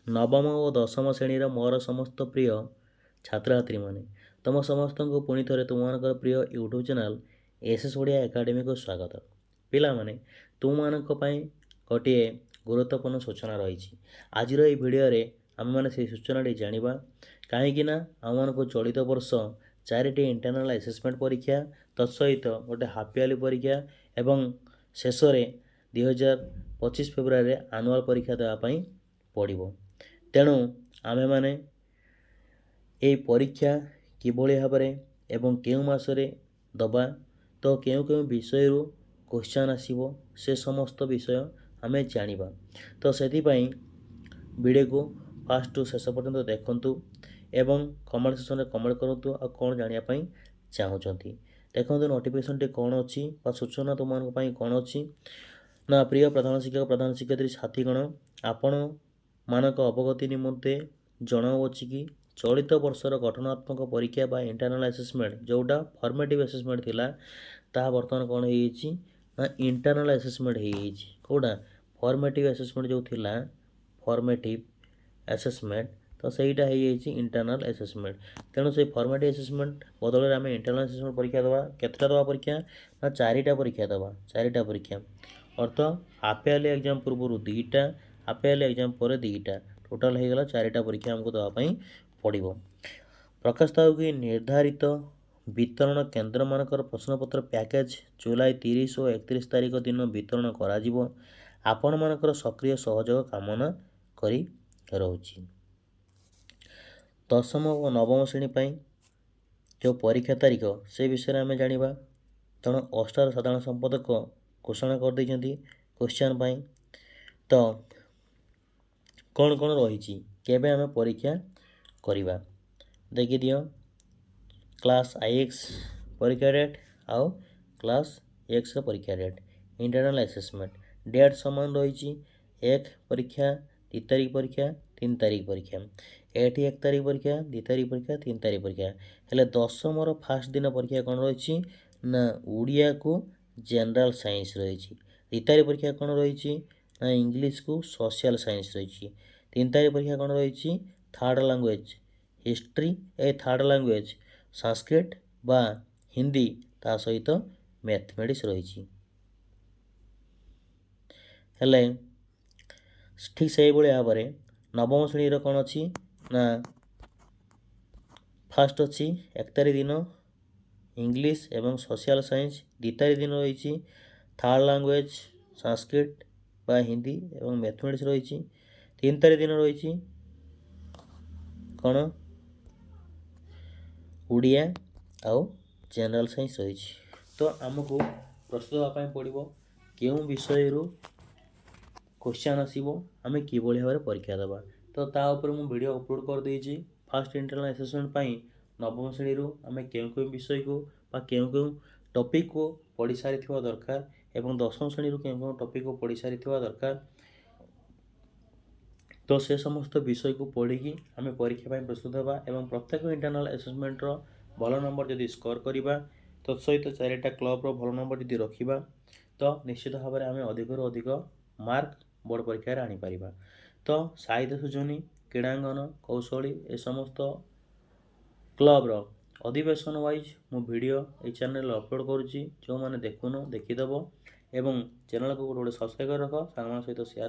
नवम और दशम श्रेणीर मोर समस्त प्रिय छात्रछात्री मैंने तुम समस्त को पुणी थे तुम प्रिय YouTube channel SS Odia academy को स्वागत। पिला माने तुम मानक पई गोटे गुरुत्वपूर्ण सूचना रही। आज भिडियो आम मैंने से सूचना जाना कहीं आम मान चलित वर्ष 4टी इंटरनल असेसमेंट परीक्षा तत्सहित गोटे हाफ इयरली परीक्षा एवं शेष में 2025 फेब्रुआरी आनुआल परीक्षा देवाई पड़ो। तेणु आमे माने ये परीक्षा किभली भाव एवं केउ मासरे दबा तो केउ विषय क्वेश्चन आसीबो से समस्त विषय आमे जानिबा। तो सेथिपाई वीडियो को फास्ट टू शेष पर्यंत देखंतु एवं कमेंट सेक्शन में कमेंट करंतु आ कौन जानिया पई चाहुचंती देखंतु नोटिफिकेशन टे कौन अछि बा सूचना तुम पई कौन अछि ना। प्रिय प्रधान शिक्षक प्रधान शिक्षयित्री साथीगण आपण मानक अवगति निमंते जनाऊँगी कि चलित वर्षर गठनात्मक परीक्षा बा इंटरनल असेसमेंट जोटा फॉर्मेटिव असेसमेंट थिला ता बर्तमान कौन हो ना इंटरनल असेसमेंट हो कौटा फॉर्मेटिव असेसमेंट जो थिला फॉर्मेटिव असेसमेंट तो सहीटा हो इंटरनल असेसमेंट। तेणु से फॉर्मेटिव असेसमेंट बदल आम इंटरनल असेसमेंट परीक्षा दवा केतटा दवा परीक्षा ना 4टा परीक्षा दवा 4टा परीक्षा अर्थ हाफ इयरली एग्जाम पूर्व 2टा हाफ इयरली एग्जाम पर 2टा टोटाल हो गला 4टा परीक्षा हमको दवाई पड़ो। प्रकाश था कि निर्धारित वितरण केन्द्र मानकर प्रश्नपत्र पैकेज जुलाई 30 और 31 तारीख दिन वितरण करा आपण मानकर सक्रिय सहयोग कामना करी रहुछि। दशम और नवम श्रेणी पाई जो परीक्षा तारीख से विषय आम जाना। तेणु अष्टार साधारण संपादक घोषणा कर देइछंती क्वेश्चन पाई तो कौन कौन रही केबे आम परीक्षा करिबा देखि दियो। क्लास आईएक्स परीक्षा डेट आउ क्लास एक्स परीक्षा डेट इंटरनल असेसमेंट डेट समान रही 1 परीक्षा 2 तारीख परीक्षा 3 तारीख परीक्षा एठी 1 तारीख परीक्षा 2 तारीख परीक्षा 3 तारीख परीक्षा हेले दशम फास्ट दिन परीक्षा कौन रही ना उड़िया को जनरल साइंस रही 2 तारीख परीक्षा कौन रही ना इंग्लिश को सोशल साइंस रही 3 तारीख परीक्षा कौन रही third language history a third language Sanskrit बा हिंदी ता सहित मैथमेटिक्स रही हेले ठीक से भाव में नवम श्रेणी कौन अच्छी ना फास्ट अच्छी 1 तारीख दिन इंग्लिश एवं सोशल साइंस 2 तारीख दिन रही थर्ड लैंग्वेज संस्कृत बा हिंदी एवं मैथमेटिक्स रही 3 तारीख दिन रही कौन उड़िया आउ जनरल साइंस रही। तो आमको प्रस्तुत होगापी पड़ो क्यों विषय क्वेश्चन आसो आम कि भाव में परीक्षा देवा। तो तापर मुझे वीडियो अपलोड कर देइछि फास्ट इंटरनल असेसमेंट पाई नवम श्रेणी आम क्यों विषय को क्यों टॉपिक को पढ़ी सारी दरकार एवं दशम श्रेणी क्यों टॉपिक को पढ़ी सारी दरकार। तो से समस्त विषय को पढ़ी आम परीक्षा प्रस्तुत होगा एवं प्रत्येक इंटरनल असेसमेंट भल नंबर जदि स्कोर करवा तत्सहित 4टा क्लब भल नंबर जदि रखा तो निश्चित भाव में आम अधिक अधिक मार्क बोर्ड परीक्षा आनीपर। तो साहित्य सूचनी क्रीड़ांगन कौशली ए समस्त क्लब अधिवेशन वाइज मु वीडियो ये चैनल अपलोड करुँची जो मैंने देखुन देखीदेव एवं चैनल को गोटे सब्सक्राइब रख सामान सहित शेयर